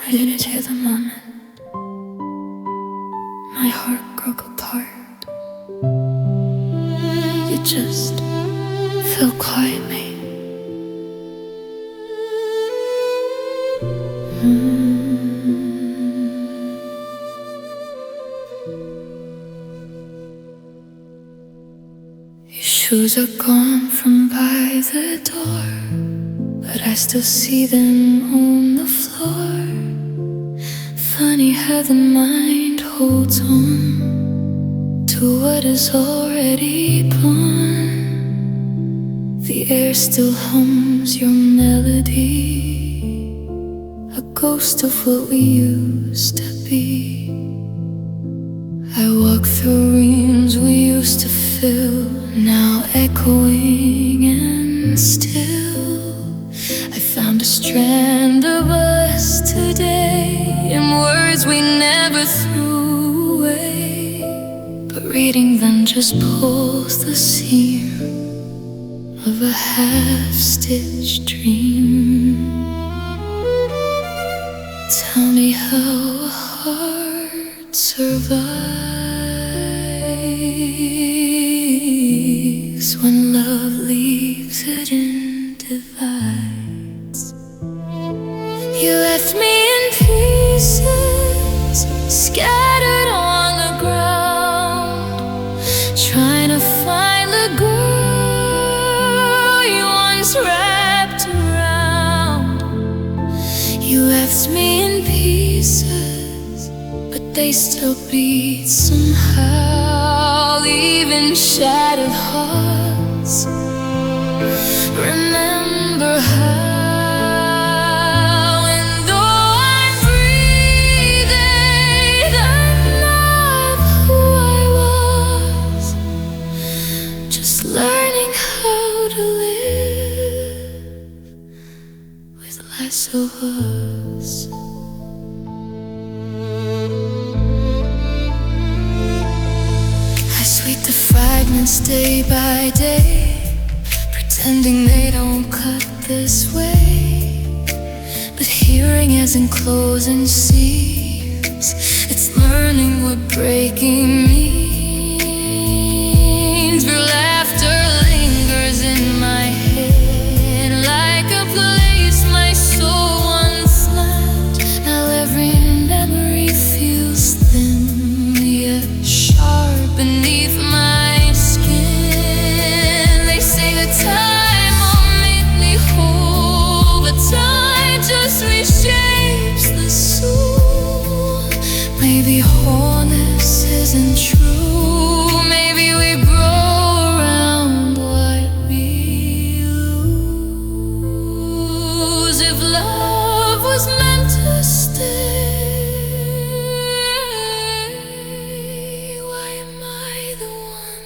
ready to tear them on. My heart broke apart. You just fell quietly. Your shoes are gone from by the door, but I still see them on the floor. Funny how the mind holds on to what is already born. The air still hums your melody, a ghost of what we used to be. I walk through rooms we used to fill, now echoing and still. I found a strand of us today, in words we never threw away, but reading them just pulls the seam of a half-stitched dream. Tell me how a heart survives when love leaves it in divides. You left me in pieces, scattered on the ground, trying to find the girl you once wrapped around. You left me in pieces, but they still beat somehow, leaving shattered hearts. Remember how, and though I'm breathing, I'm not who I was, just learning how to live with less of us. I sweep the fragments day by day, pretending they don't cut this way, but hearing isn't closing seams. It's learning what breaking means. Real laughter lingers in my head, like a place my soul once left. Now every memory feels thin, yet sharp beneath my skin. They say the time won't make me whole, but time just reshapes the soul. Maybe wholeness isn't true, maybe we grow around what we lose. If love was meant to stay, why am I the one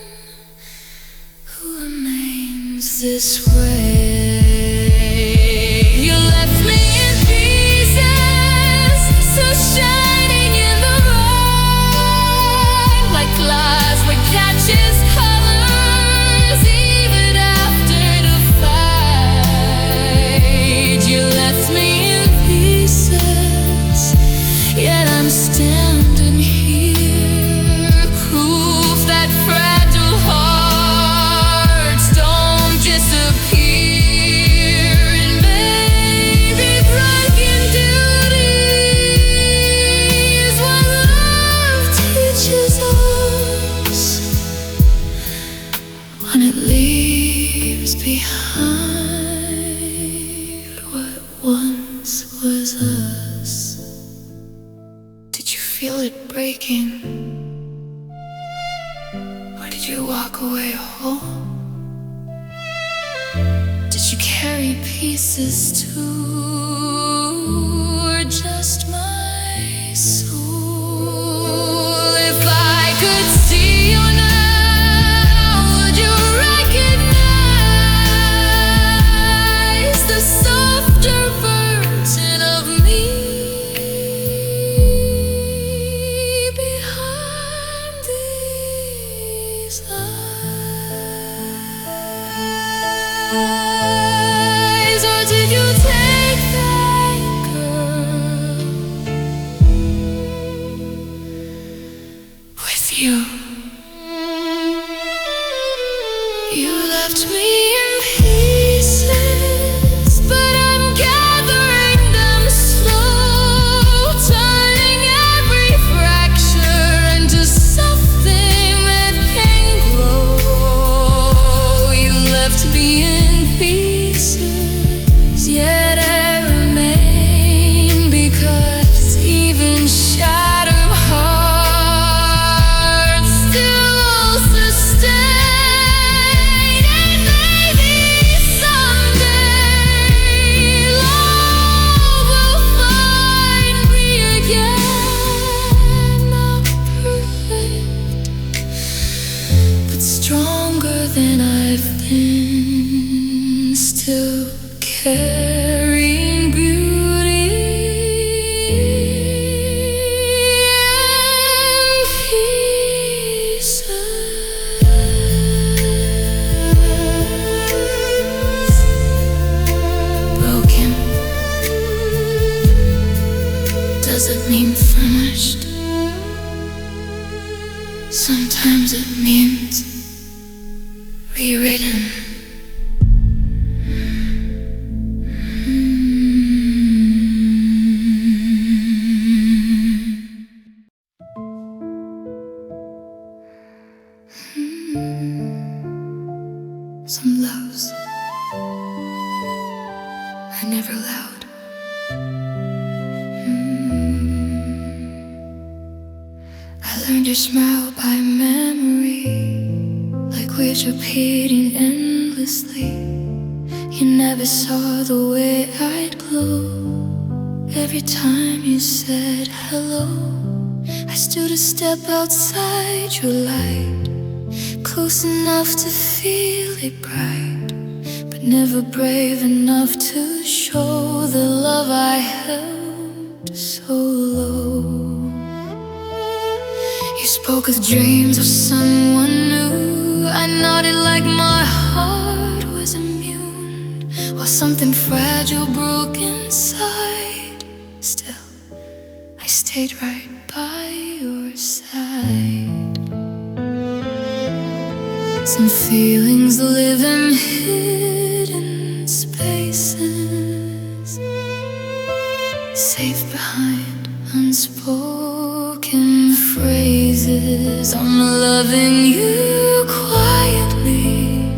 who remains this way? You left me in pieces, so shining in the rain, like glass that catches colors even after the fight. You left me in pieces, yet I'm standing here, proof that fragile hearts don't disappear. And maybe broken duty is what love teaches us when it leaves behind what once was us. Did you feel it breaking? Or did you walk away whole? Did you carry pieces too, or just my soul? If I could see you now, would you recognize the softer version of me behind these eyes? Or did you take that girl carrying beauty and pieces. Broken doesn't mean finished. Sometimes it means rewritten. Some loves I never allowed. I learned your smile by memory, like we're repeating endlessly. You never saw the way I'd glow every time you said hello. I stood a step outside your light, close enough to feel it bright, but never brave enough to show the love I held so low. You spoke of dreams of someone new. I nodded like my heart was immune, while something fragile broke inside. Still, I stayed right by your side. Some feelings live in hidden spaces, safe behind unspoken phrases. I'm loving you quietly,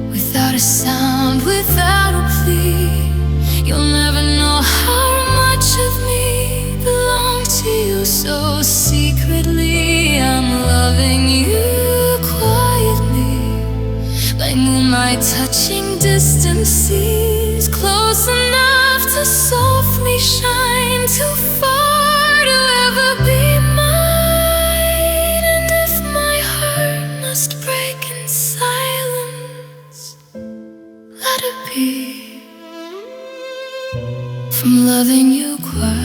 without a sound, without a plea. You'll never know how much of me belongs to you so secretly. I'm loving you quietly, like moonlight touching distant seas, close enough to softly shine, too far to ever be mine. And if my heart must break in silence, let it be from loving you quietly.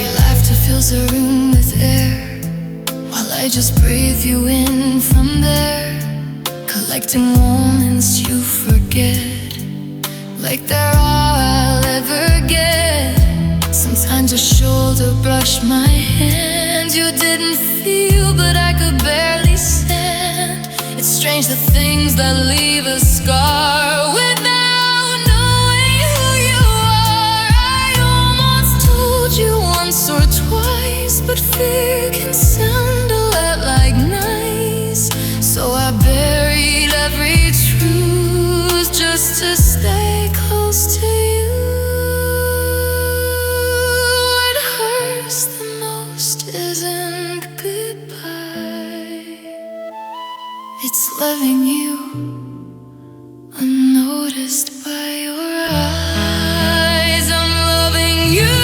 Your laughter fills the room with air, while I just breathe you in from there, collecting moments you forget, like they're all I'll ever get. Sometimes your shoulder brushed my hand. You didn't feel, but I could barely stand. It's strange the things that leave a scar without knowing who you are. I almost told you once or twice, but fear can sound a lot like nice. So I buried every truth just to stay close to you. What hurts the most isn't goodbye, it's loving you unnoticed by your eyes. I'm loving you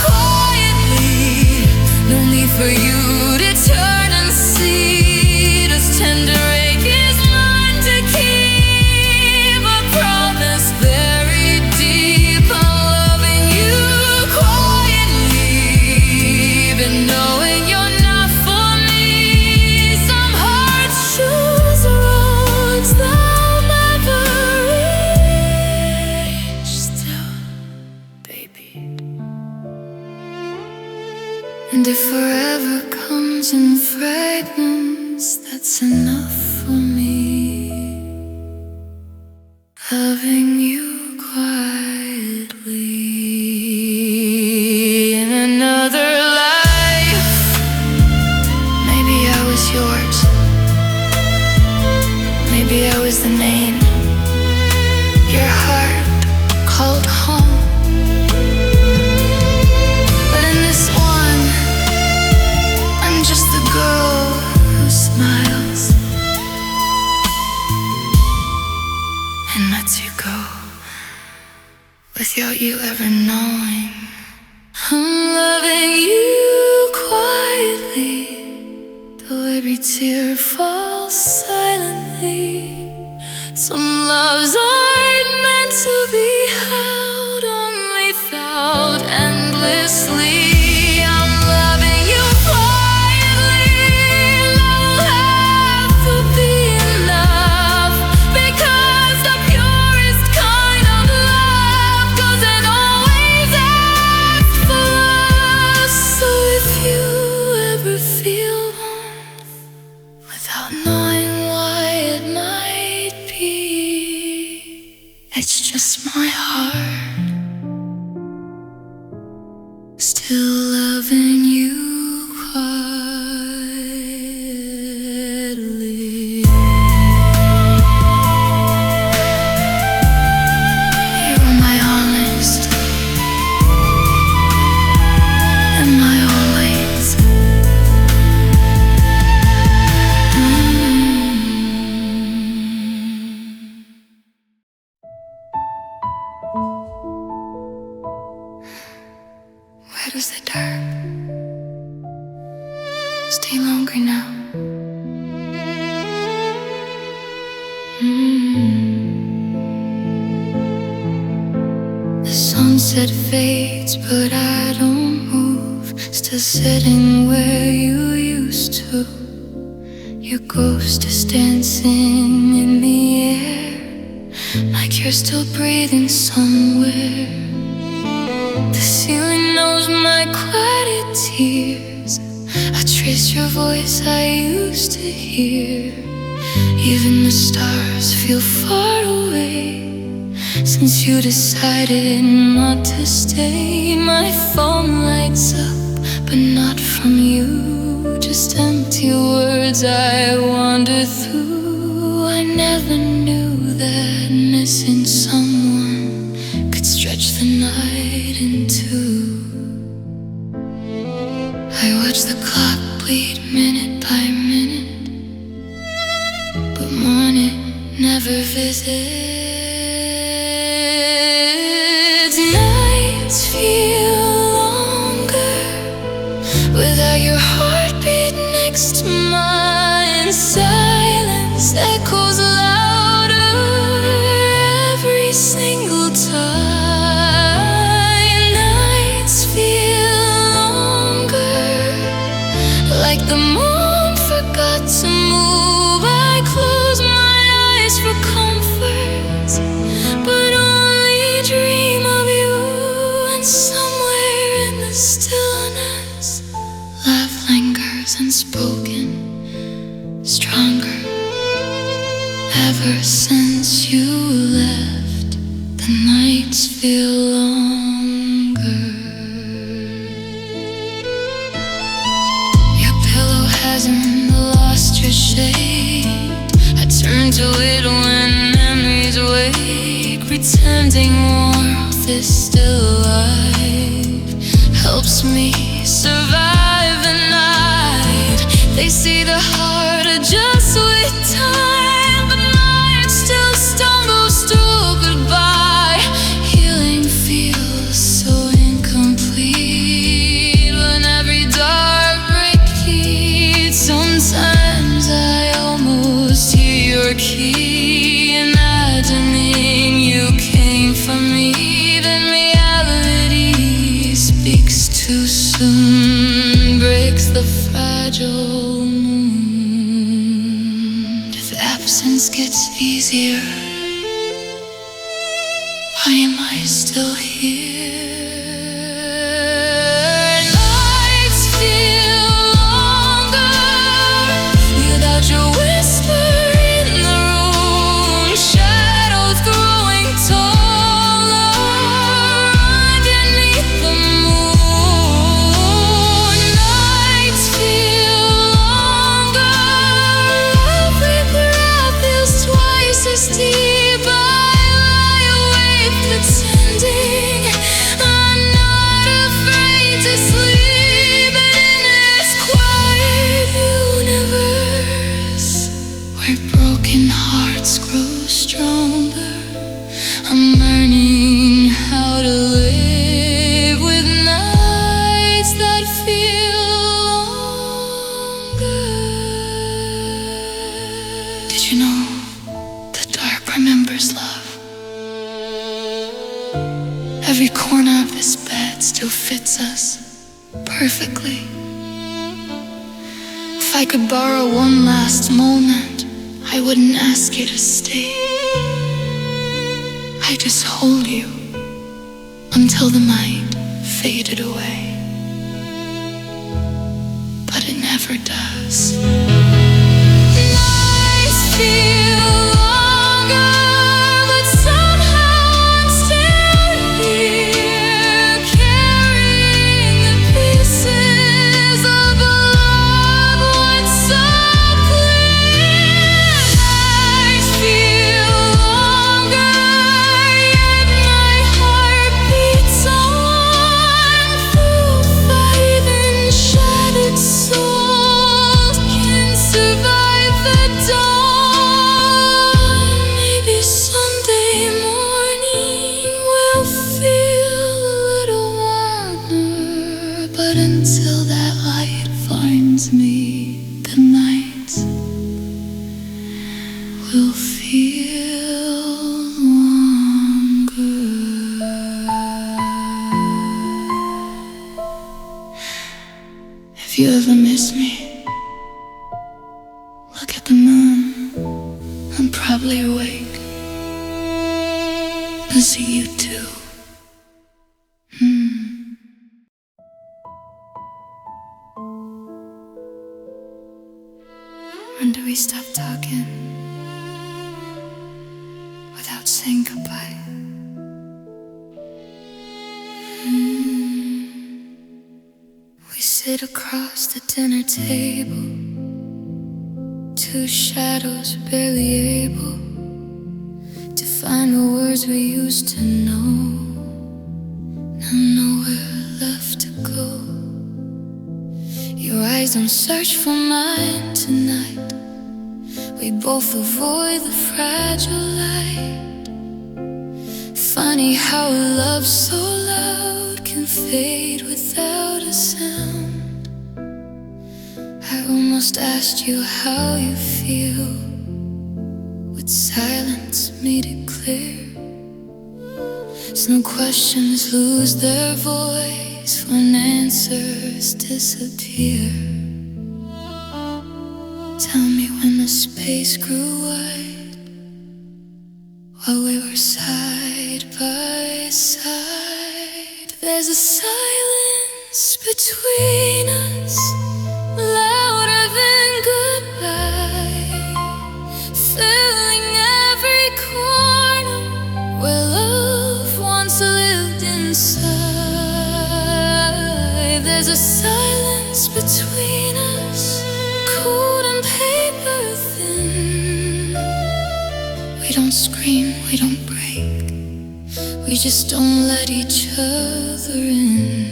quietly, no need for you to turn and see. This tender ache is mine to keep, a promise buried deep. I'm loving you quietly, even knowing you're not for me. Some hearts choose the roads they'll never reach. Still, baby, and if forever comes in fragments, that's enough for me. Loving you quietly. In another life, maybe I was yours, maybe I was the name your heart called home. But in this one, I'm just the girl who smiles and lets you go without you ever knowing. I'm loving you quietly, though every tear falls silently. Some loves aren't meant to be held, only felt endlessly. I'm loving you quietly. Love will have to be enough, because the purest kind of love doesn't always ask for us. So if you ever feel warmth without knowing why it might be, it's just my heart still loving you quietly. You are my honest and my always. Where does the dark stay longer now? The sunset fades, but I don't move, still sitting where you used to. Your ghost is dancing in the air, like you're still breathing somewhere. The ceiling knows my quiet tears. I trace your voice I used to hear. Even the stars feel far away since you decided not to stay. My phone lights up, but not from you, just empty words I wander through. I never knew that missing someone could stretch the night in two. I watch the clock bleed minute by minute, but morning never visits. Nights feel longer without your heartbeat next to mine. Silence echoes louder every single time. Nights feel longer, like the moon forgot to move. I close my eyes for comfort, but only dream of you. And somewhere in the stillness, love lingers unspoken, stronger. Ever since you left, the nights feel longer. Your pillow hasn't lost your shade. I turn to it when memories wake. Pretending warmth is still alive helps me survive the night. They say the heart adjusts with time, but mine still stumbles through goodbye. Healing feels so incomplete when every dark break leads. Sometimes I almost hear your key, imagining you came for me. Then reality speaks too soon, breaks the fragile moon. If absence gets easier, why am I still here? Nights feel longer without your whisper in the room. Shadows growing taller underneath the moon. Nights feel longer, every breath feels twice as deep. I lie awake pretending I'm not afraid to sleep. And in this quiet universe where broken hearts grow stronger, I'm learning how to live with nights that feel longer. Did you know the dark remembers love. Every corner of this bed still fits us perfectly. If I could borrow one last moment, I wouldn't ask you to stay. I just hold you until the night faded away. But it never does. Nights feel longer, but somehow I'm still here, carrying the pieces of a love once so clear. Nights feel longer, yet my heart beats on through fight and shattered souls can survive the dawn. Maybe Sunday morning will feel a little warmer, but until that light finds me, the nights will feel longer. If you ever miss me, look at the moon. I'm probably awake. I see you too. When do we stop talking without saying goodbye? We sit across the dinner table, two shadows barely able to find the words we used to know. Now nowhere left to go. Your eyes don't search for mine tonight. We both avoid the fragile light. Funny how a love so loud can fade without a sound. I almost asked you how you feel, but silence made it clear. Some questions lose their voice when answers disappear. Tell me when the space grew wide while we were side by side. There's a silence between us, louder than goodbye, filling every corner where love once lived inside. There's a silence between us, cold and paper thin. We don't scream, we don't break, we just don't let each other in.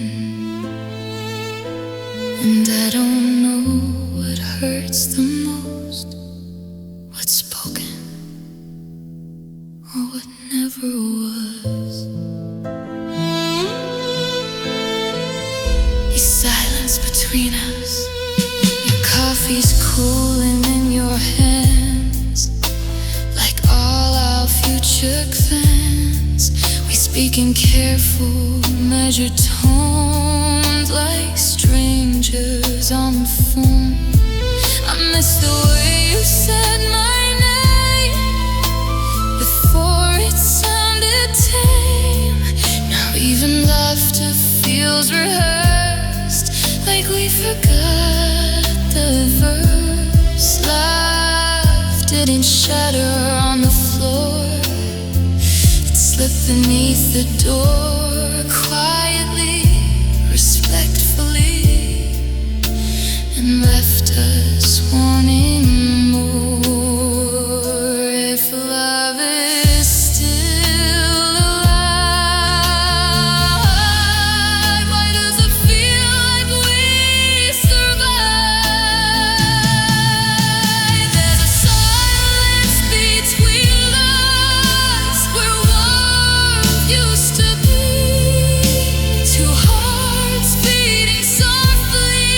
And I don't know what hurts the most, what's spoken or what never was. You silence between us, your coffee's cooling in your hands, like all our future plans. We speak in careful, measured tones, like strangers on the phone. I miss the way you said my name before it sounded tame. Now even laughter feels rehearsed, like we forgot the verse. Life didn't shatter on the floor, it slipped beneath the door, quietly, respectfully, and left us wanting more. If love is still alive, why does it feel like we survive? There's a silence between us where warmth used to be. Two hearts beating softly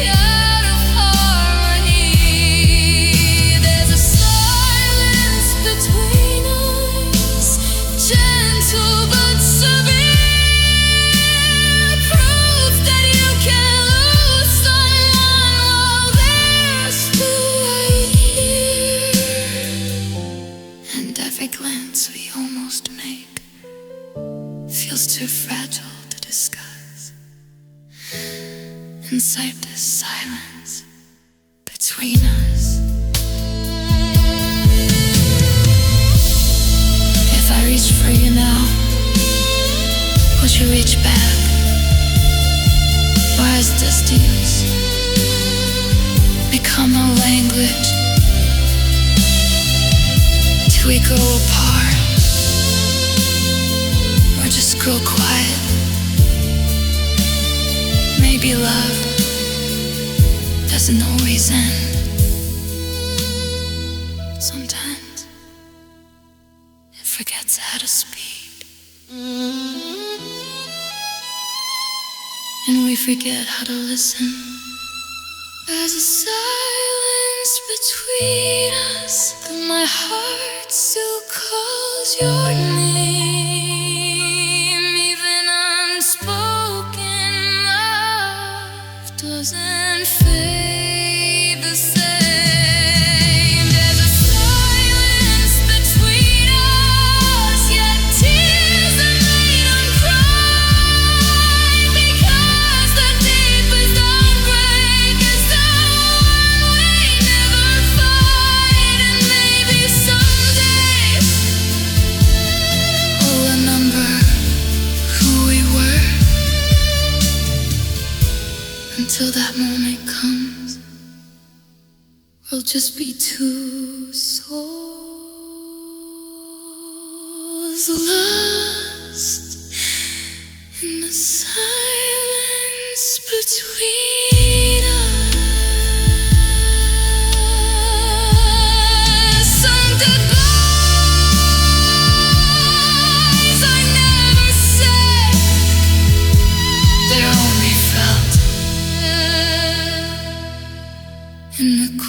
out of harmony. too fragile to discuss. Inside this silence between us, if I reach for you now, would you reach back? Or has distance become a language till we grow apart, or just grow quiet? Maybe love doesn't always end. Sometimes it forgets how to speak, and we forget how to listen. There's a silence between us, but my heart still calls your name. Even unspoken love doesn't fade the same. There's a silence between us, yet tears that made them cry, because the deepest heartbreak is the one we never fight. And maybe someday we'll remember who we were. Until that moment comes, we'll just be two souls lost in the silence between us. Some goodbyes I never said, they're only felt in the quiet.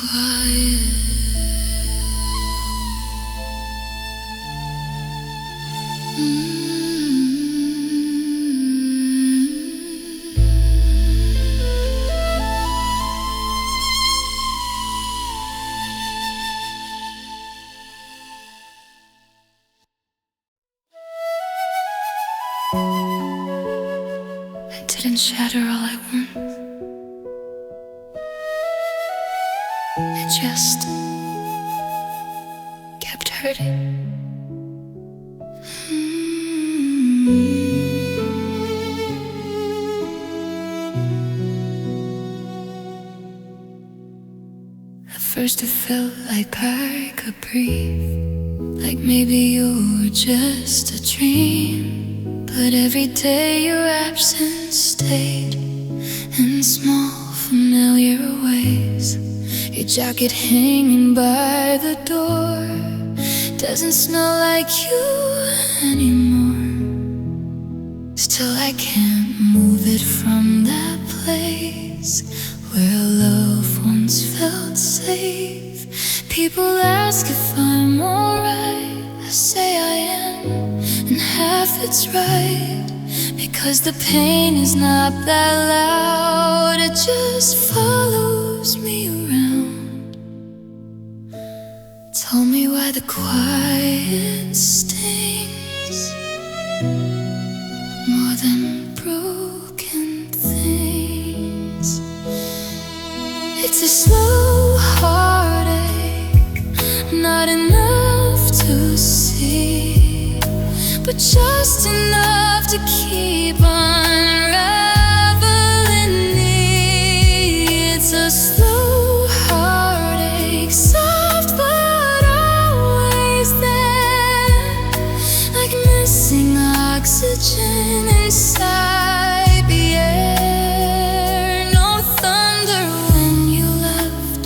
I didn't shatter all at once. It just kept hurting. At first it felt like I could breathe, like maybe you were just a dream. But every day your absence stayed in small familiar ways. Your jacket hanging by the door doesn't smell like you anymore. Still I can't move it from that place where love once felt safe. People ask if I'm alright, I say I am, and half it's right, because the pain is not that loud, it just follows me around. Tell me why the quiet stings more than broken things. It's a slow heartache, not enough to see, but just enough to keep unraveling me. It's a slow heartache, soft but always there, like missing oxygen inside the air. No thunder when you left,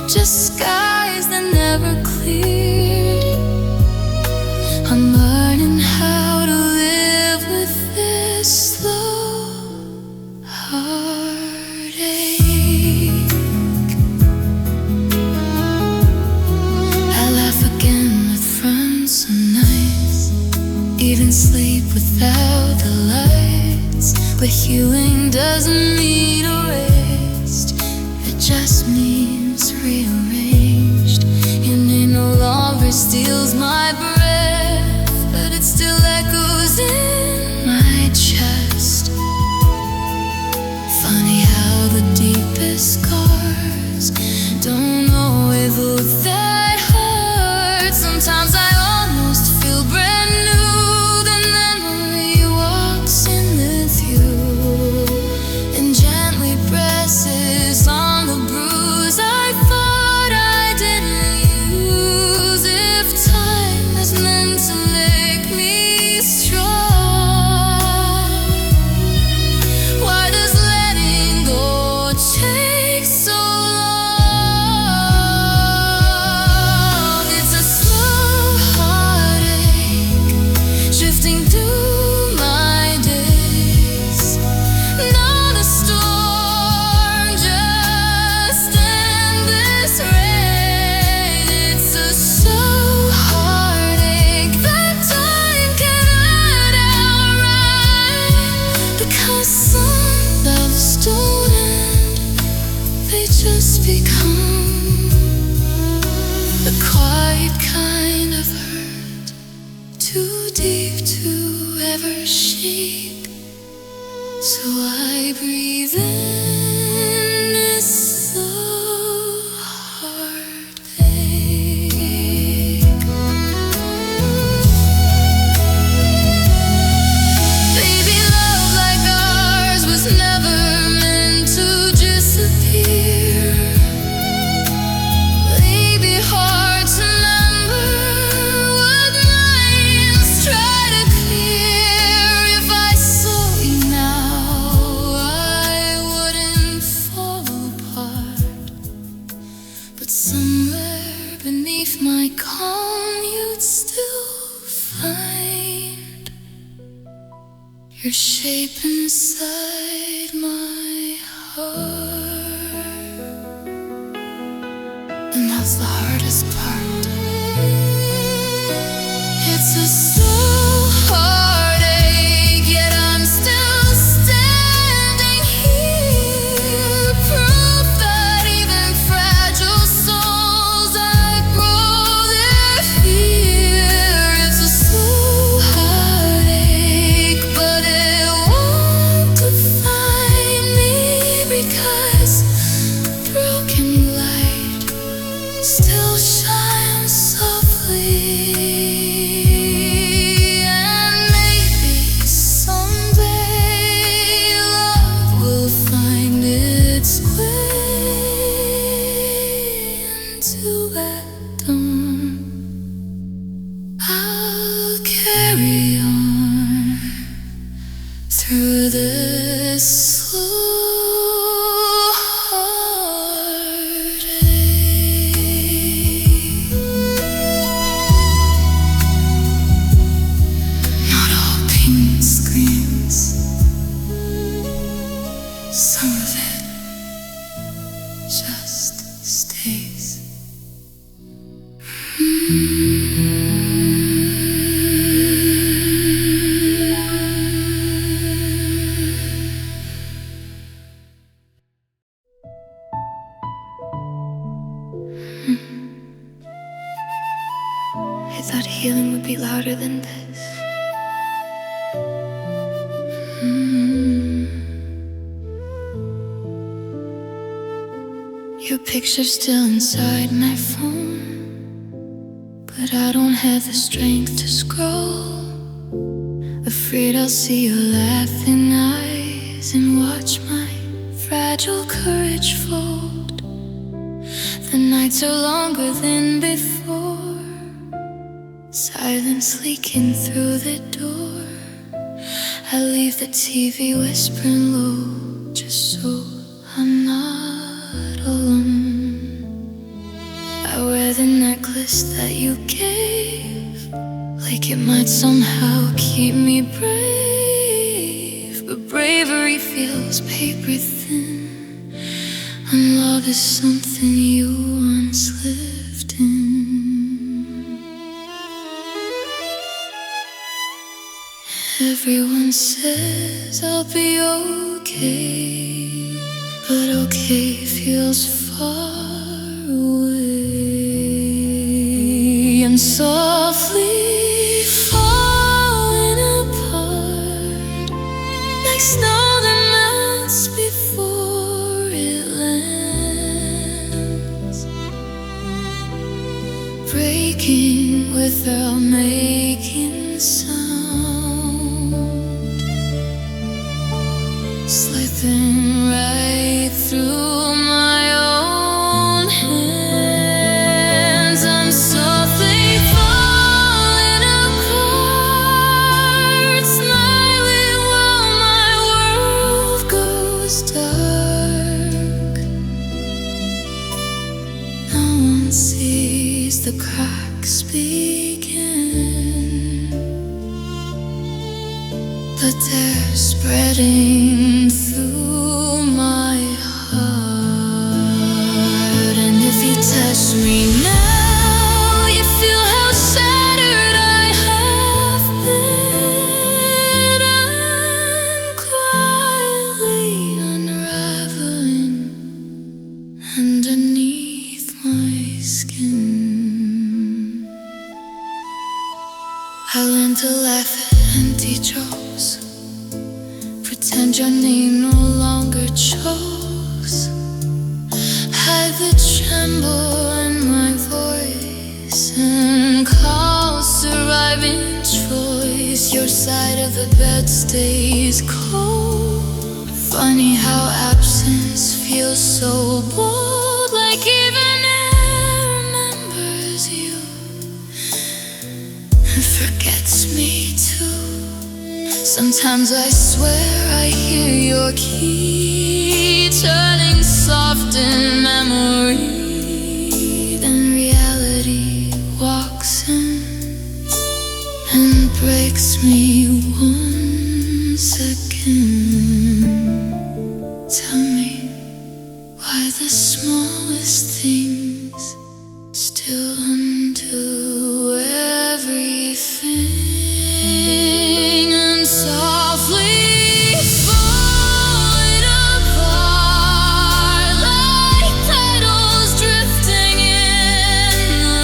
just skies that never cleared. I'm learning how to live with this slow heartache. I laugh again with friends some nights, even sleep without the lights. But healing doesn't mean erased, it just means rearranged. And it no longer steals my breath, but it still echoes in my the scars don't always look that hard. Sometimes I almost feel brand new. The memory walks in with you and gently presses on the bruise I thought I didn't use. If time is meant to make me strong, why does letting go take so long? It's a slow heartache drifting through my days, not a storm, just endless rain. It's a slow heartache that time cannot outride, because some loves don't end, they just become the quiet kind of hurt, too deep to ever shake. So I breathe in this slow heartache. Baby, love like ours was never meant to disappear. Maybe hard to remember what minds try to clear. If I saw you now, I wouldn't fall apart. But somewhere beneath my calm, you'd still find your shape inside my heart. And that's the hardest part. It's a slow heartache, yet I'm still standing here. Proof that even fragile souls outgrow their fear. It's a slow heartache, but it won't define me, because broken light still shines softly. And maybe someday love will find its way into that dawn. I'll carry on through this slow heartache. Not all pain screams. Some of it just stays. I thought healing would be louder than this. Your picture's still inside my phone, but I don't have the strength to scroll. Afraid I'll see your laughing eyes and watch my fragile courage fold. The nights are longer than before, silence leaking through the door. I leave the TV whispering low, just so I'm not alone. I wear the necklace that you gave, like it might somehow keep me brave. But bravery feels paper thin, and love is something you once lived in. Everyone says I'll be okay, but okay feels far away. And softly falling apart, like snow that melts before it lands. speaking without making sound, slipping right through my own hands. I'm softly falling apart, smiling while my world goes dark. No one sees the cracks begin, but they're spreading through my heart. And if you touch me now, you feel how shattered I have been. I'm quietly unraveling underneath my skin. I learned to laugh at empty jokes, pretend your name no longer chose, hide the tremble in my voice, and call surviving choice. Your side of the bed stays cold. Funny how absence feels so bold, like even air remembers you and forgets me too. Sometimes I swear I hear your key turning soft in memory. Then reality walks in and breaks me once again. Tell me why the smallest things still undo everything. And softly falling apart like petals drifting in the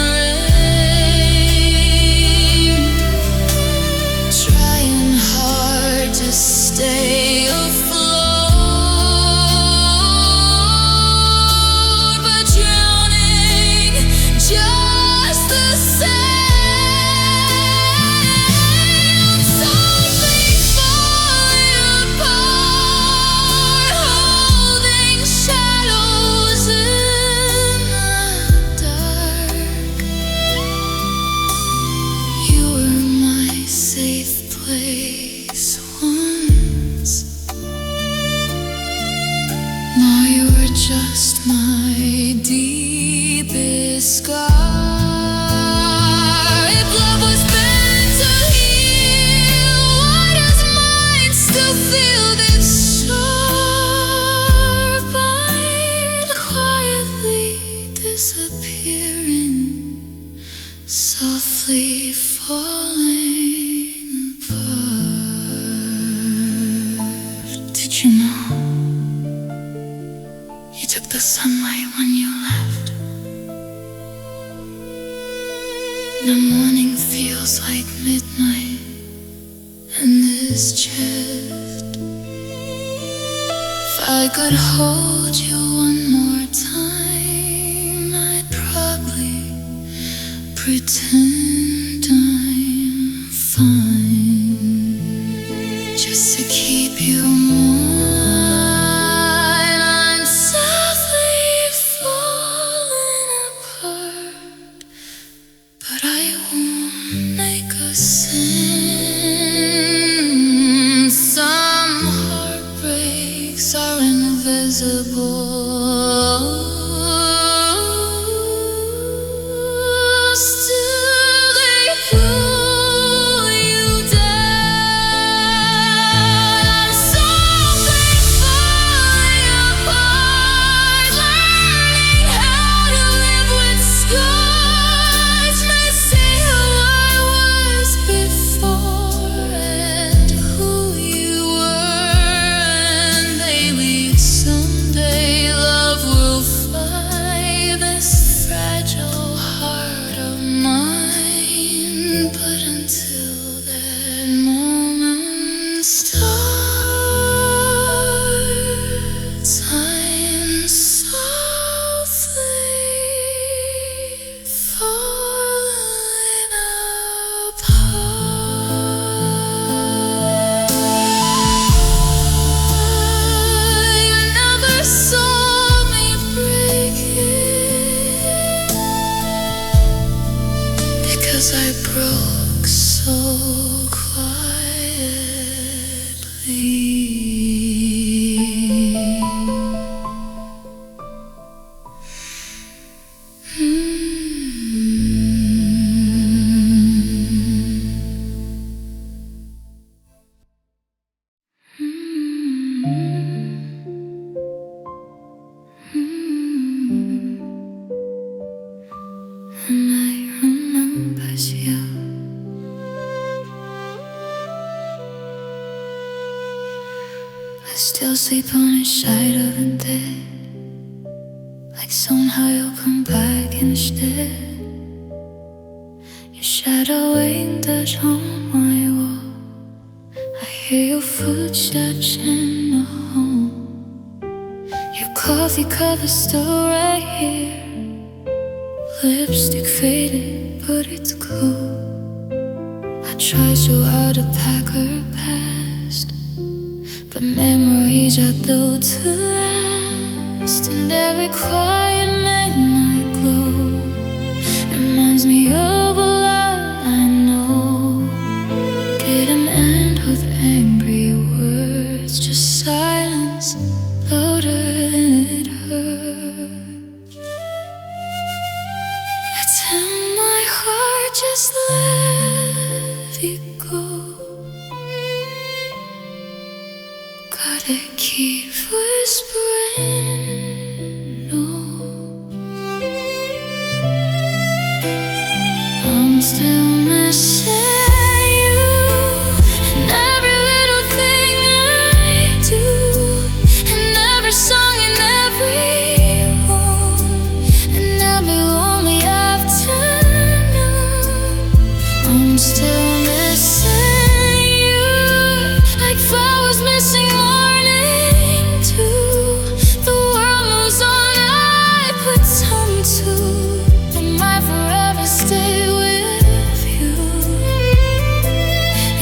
rain, trying hard to stay afloat, but drowning just the same. I'm softly falling apart, holding shadows in the dark. You were my safe place once. Now you're just my deepest scar. If love was meant to heal, why does mine still feel this sharp? I'm quietly disappearing, softly falling apart. Did you know you took the sunlight when you left? The morning feels like midnight in this chest. If I could hold you one more time, I'd probably pretend I'm fine, just to keep you mine. I'm softly falling apart, but I won't make a scene. Some heartbreaks are invisible, still 'cause I broke so quietly. And I remember you. I still sleep on the side of the bed, like somehow you'll come back instead. Your shadow ain't on my wall. I hear your footsteps in the home. Your coffee cup's still right here. Lipstick faded, but it's cool. I try so hard to pack her past, but memories are built to last. And every quiet midnight glow reminds me of a lot I know. Didn't end with angry words, just silence louder than it hurt. And my heart just let it go. Gotta keep whispering no. I'm still missing you, and every little thing I do, and every song and every room, and every lonely I'm still missing you, like flowers missing morning too. The world moves on, I put time to. And I forever stay with you.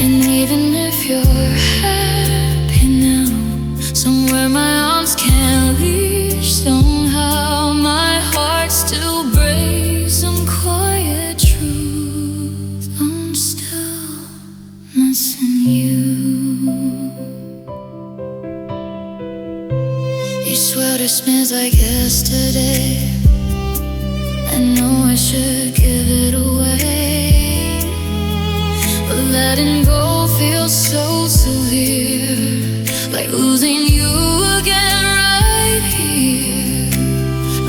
And even if you're happy now, somewhere my arms can't reach, somehow my heart still breaks some quiet truth. I'm still missing you. You swear this smells like yesterday. I know I should give it away, but letting go feels so severe, like losing you again right here.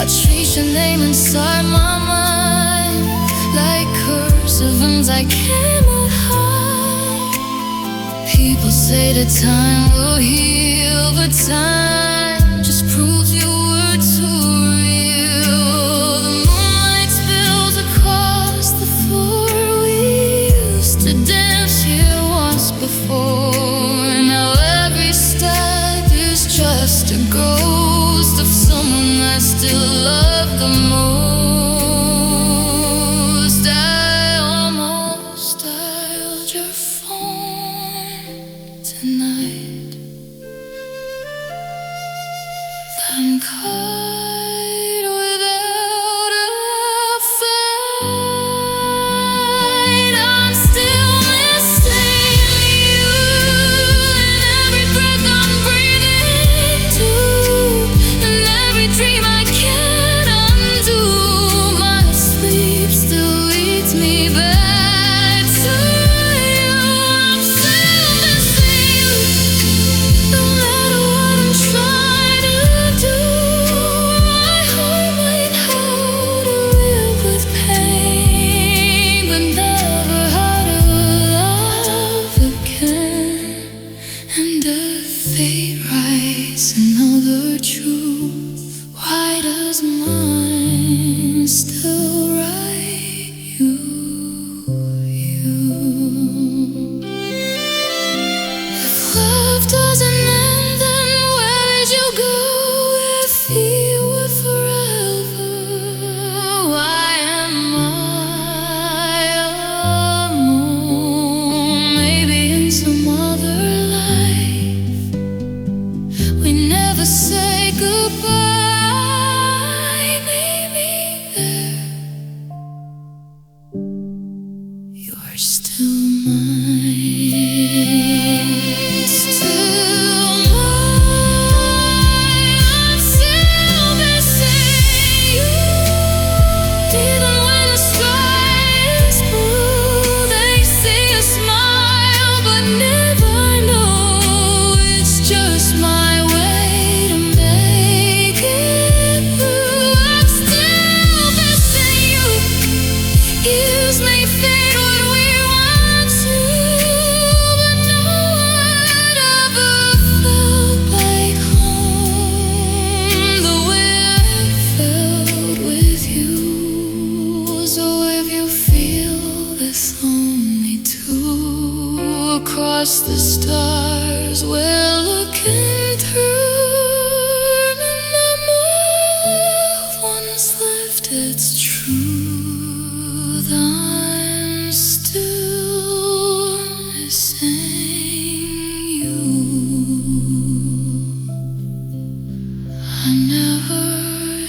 I trace your name inside my mind, like cursive words I cannot hide. People say that time will heal, but time just proves your word too real. The moonlight spills across the floor. We used to dance here once before, and now every step is just a ghost of someone I still love the most. I almost dialed your phone tonight. I'm caught without a fight. I'm still missing you, and every breath I'm breathing too, and every dream I can't undo. still mine, still mine. I'm still missing you. Even when the sky is blue, they see a smile, but never know it's just my way to make it through. I'm still missing you. Years may fade what we want to, but no one ever felt like home the way I felt with you. So if you feel this lonely too, across the stars we're looking through, remember my loved ones left, it's true. I'm still missing you. I never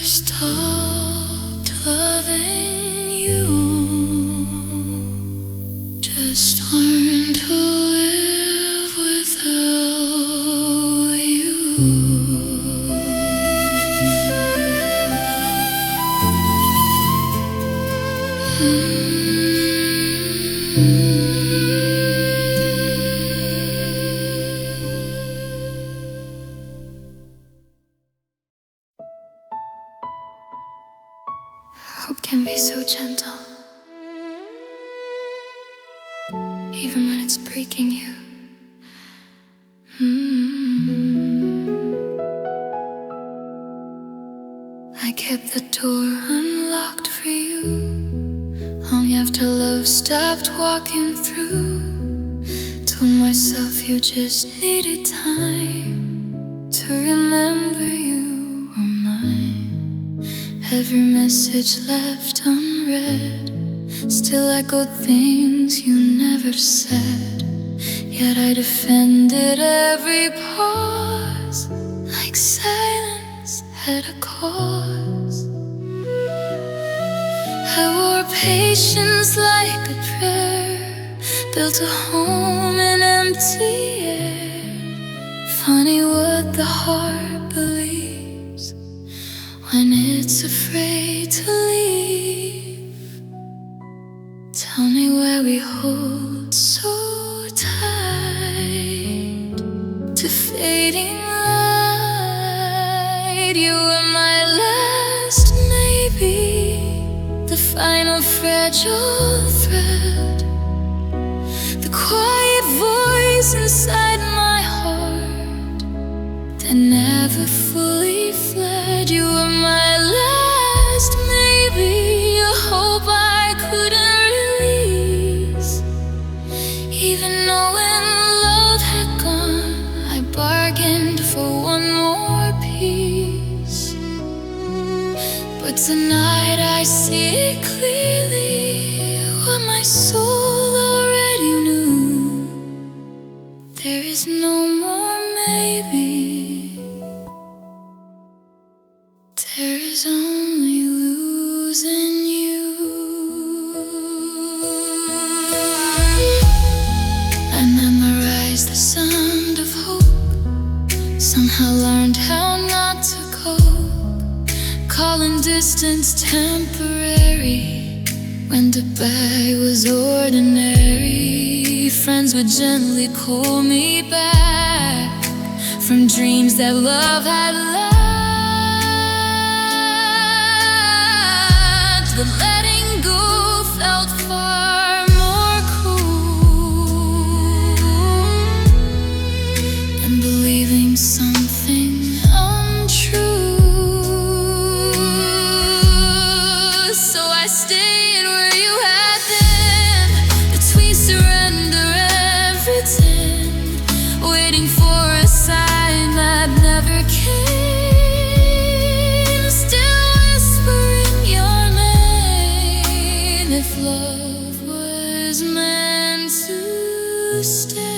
stopped loving you, just learned to live without you. Hope can be so gentle, even when it's breaking you. I kept the door unlocked for you long after love stopped walking through. Told myself you just needed time to remember you were mine. Every message left unread still echoed things you never said. Yet I defended every pause like silence had a cause. I wore patience like a prayer, built a home in empty air. Funny what the heart believes when it's afraid to leave. Tell me where we hold so tight to fading light. You were my last maybe, the final fragile thread, the quiet voice inside my heart that never fully fled. You were my last maybe, a hope I couldn't release. Even knowing love had gone, I bargained for one more piece. But tonight I see it clearly, what my soul already knew. There is no more maybe, there is only losing you. I memorized the sound of hope, somehow learned how not to cope, calling distance temporary when goodbye was ordinary. Friends would gently call me back from dreams that love had left. But letting go felt far more cruel than believing something untrue. So I stayed where you had been, between surrender and pretend, waiting for a sign that never came, still whispering your name. If love was meant to stay,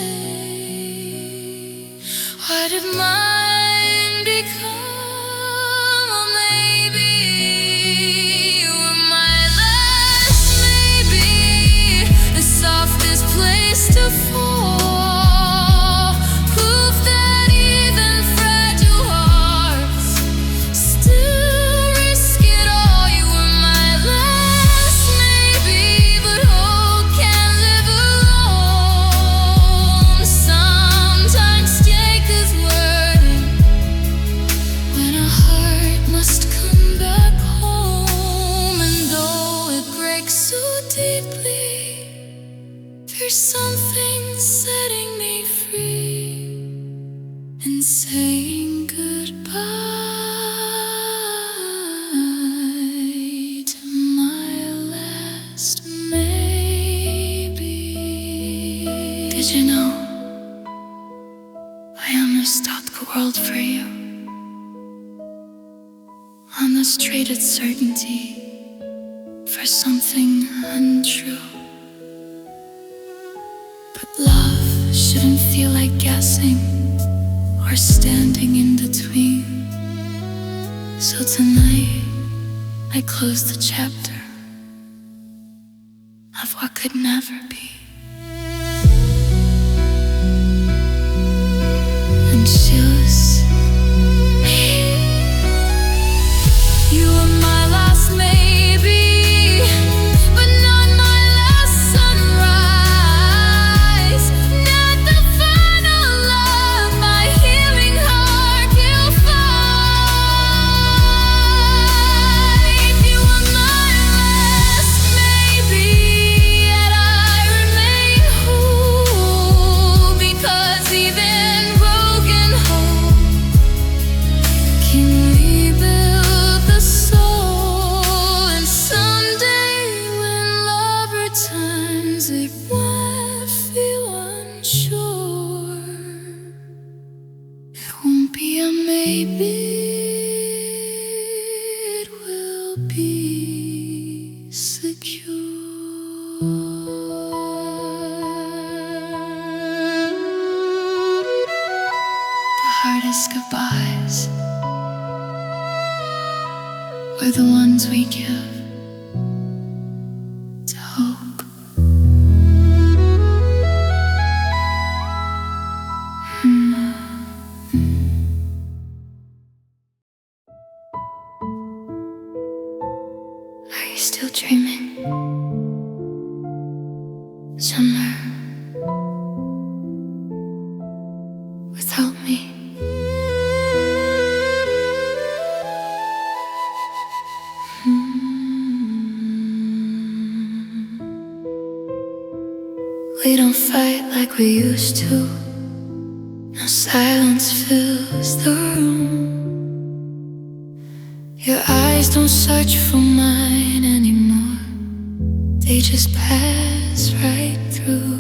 why did mine become a maybe? You were my last maybe, the soft to fall. Proof that even fragile hearts still risk it all. You were my last maybe, but hope can't live alone. Sometimes take is wording when a heart must come back home. And though it breaks so deeply, there's something setting me free and saying goodbye to my last maybe. Did you know I almost stopped the world for you? Almost traded certainty for something untrue. But love shouldn't feel like guessing or standing in between. So tonight I close the chapter of what could never be. And choose me. You were my last maybe, but not my last sunrise. Not the final love my healing heart will find. You were my last maybe, yet I remain whole, because even broken hope can rebuild the soul. And someday when love returns, it won't feel unsure. It won't be a maybe, it will be secure. The hardest goodbyes were the ones we give to hope. Are you still dreaming? Somewhere without me? We don't fight like we used to. No silence fills the room. Your eyes don't search for mine anymore. They just pass right through.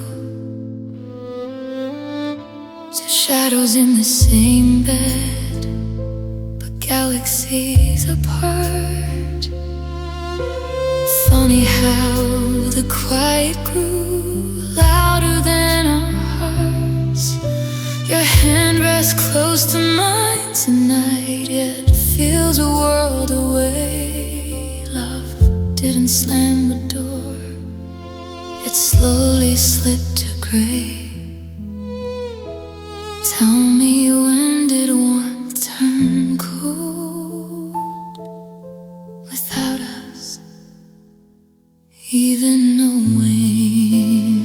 Two shadows in the same bed, but galaxies apart. Funny how the quiet grew louder than our hearts. Your hand rests close to mine tonight, yet feels a world away. Love didn't slam the door, it slowly slipped to gray. Tell me, when did warmth turn cold without us even knowing?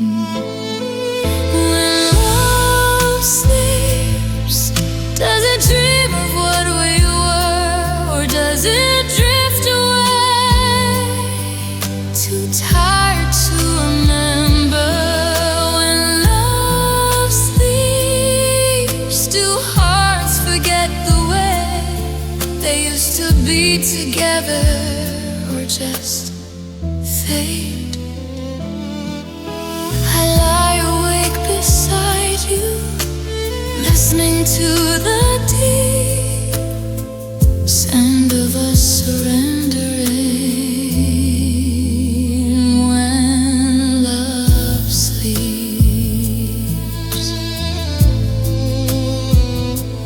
When love sleeps, does it dream of what we were, or does it drift away? Too tired to remember. When love sleeps, do hearts forget the way they used to be together, or just fade? I lie awake beside you, listening to the deep sound of us surrendering. When love sleeps,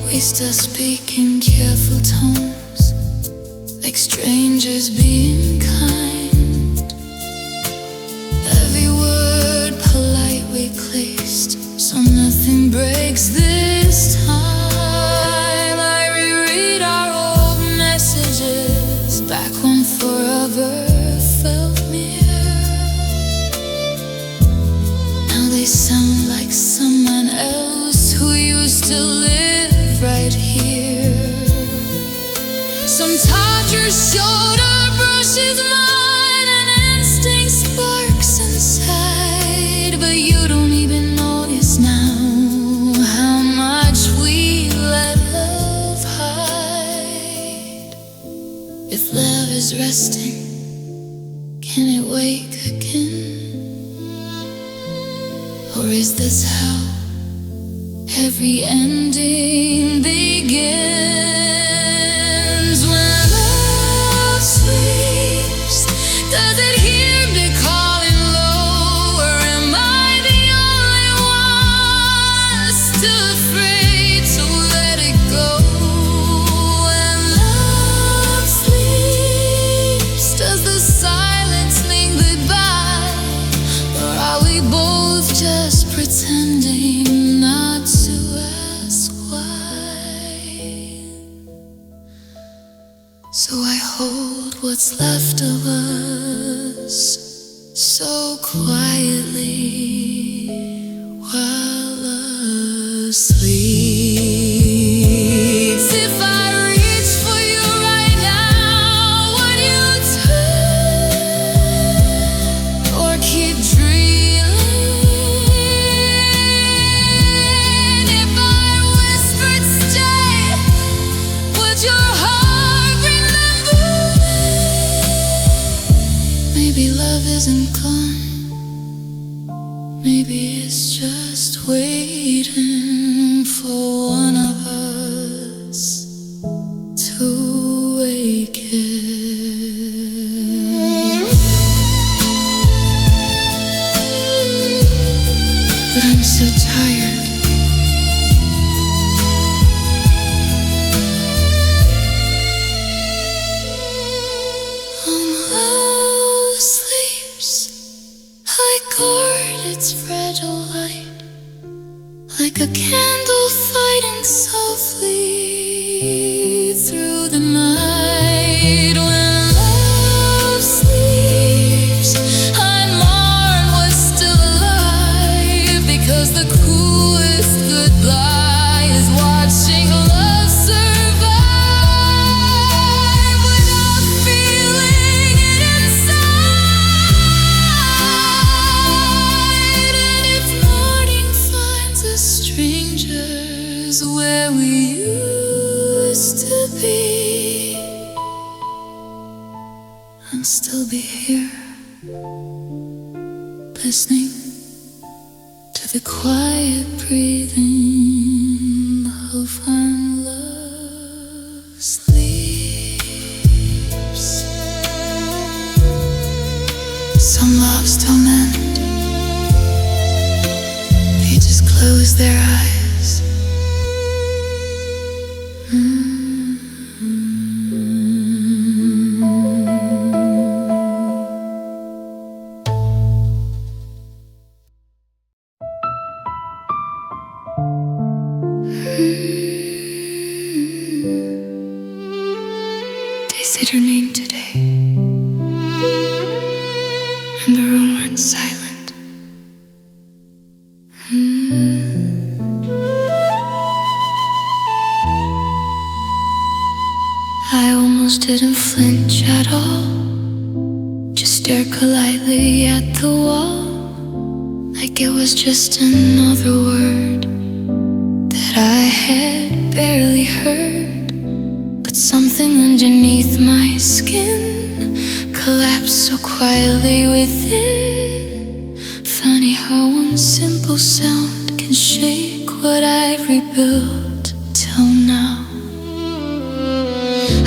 we still speak in careful tones, like strangers being kind. Every word polite we clear. sound like someone else who used to live right here. Sometimes your shoulder brushes mine and instinct sparks inside, but you don't even notice now how much we let love hide. If love is resting, can it wake again? Or is this how every ending begins? When love sleeps, does it hear me calling low? Or am I the only one still afraid to let it go? When love sleeps, does the silence mean goodbye? Or are we both just pretending not to ask why? So I hold what's left of us so quietly while love sleeps. If I reach for you right now, would you turn or keep dreaming? If I whispered stay, would your heart remember me? Maybe love isn't gone. Maybe it's just waiting for one of us to awaken. But I'm so tired. Love sleeps, I guard its fragile light, like a candle fighting softly through the night. When love sleeps, I mourn what's still alive, because the coolest goodbye is watching love survive without feeling it inside. And if morning finds us strangers where we used to be, I'll still be here, listening to the quiet breathing of when love sleeps. Some loves don't end, they just close their eyes. They said your name today, and the room went silent. I almost didn't flinch at all, just stared politely at the wall, like it was just another word that I had barely heard. But something underneath my skin collapsed so quietly within. Funny how one simple sound can shake what I've rebuilt till now.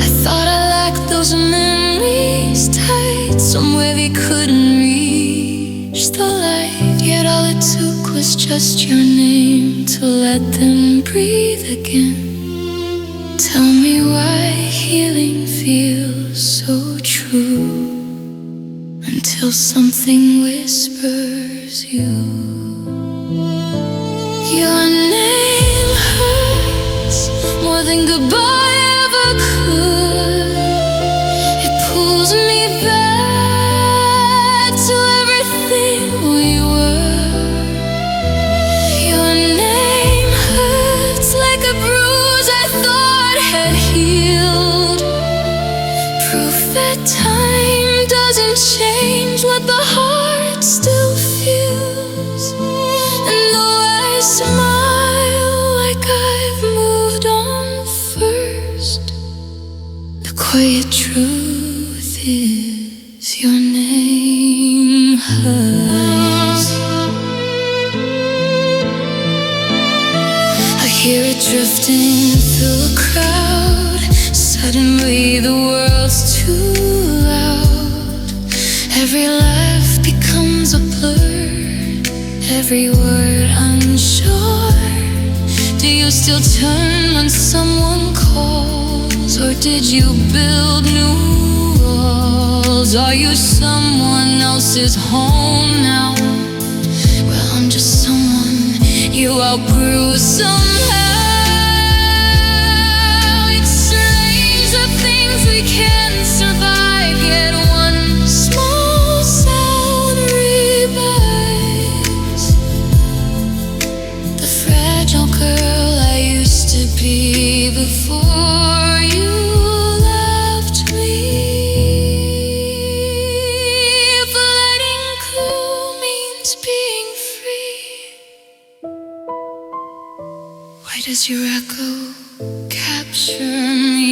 I thought I liked those memories tight, somewhere they couldn't reach the light. Yet all it took was just your name to let them breathe again. Tell me why healing feels so true until something whispers you. Your name hurts more than goodbye ever could. It pulls me back to everything we were. quiet truth is your name hurts. I hear it drifting through a crowd. Suddenly the world's too loud. Every laugh becomes a blur, every word unsure. Do you still turn when someone calls, or did you build new walls? Are you someone else's home now? Well, I'm just someone you outgrew somehow. It's strange the things we can't survive, yet one small sound revives the fragile girl I used to be before you left me. If letting go means being free, why does your echo capture me?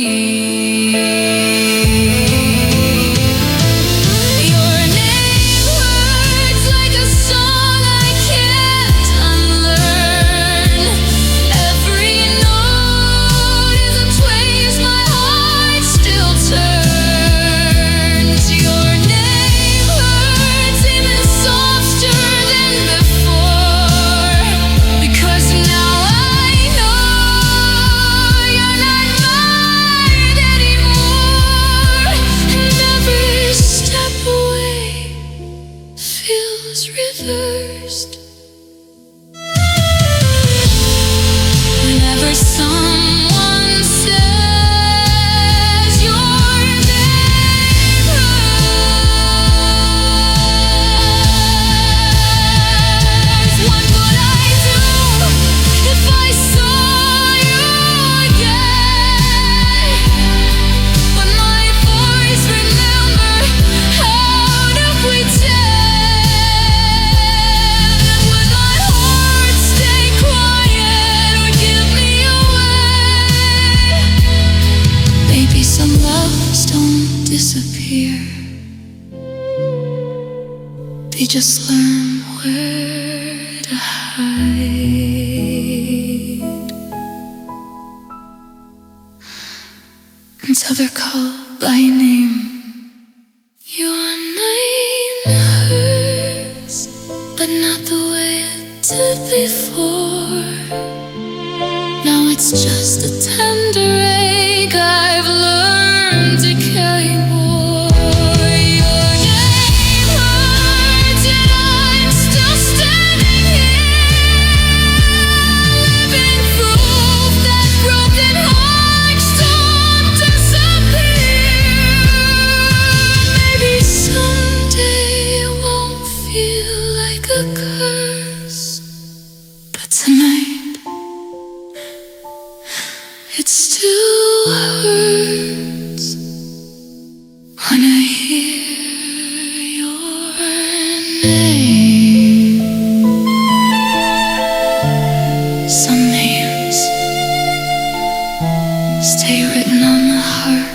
Your name hurts like a song I can't unlearn. Every note is a place my heart still turns. Your name hurts even softer than before, because now I know you're not mine anymore. And every step away feels reversed. Whenever someone says your name hurts, what would I do if I saw you again? But my voice, remember, how to pretend. Would my heart stay quiet or give me away? Maybe some loves don't disappear, they just learn where to hide until they're called by name. Your name hurts, but not the way it did before. Now it's just a tender ache I've learned to carry more. Your name hurts, and I'm still standing here, living proof that broken hearts don't disappear. Maybe someday it won't feel like a curse, but tonight it still hurts when I hear your name. Some names stay written on the heart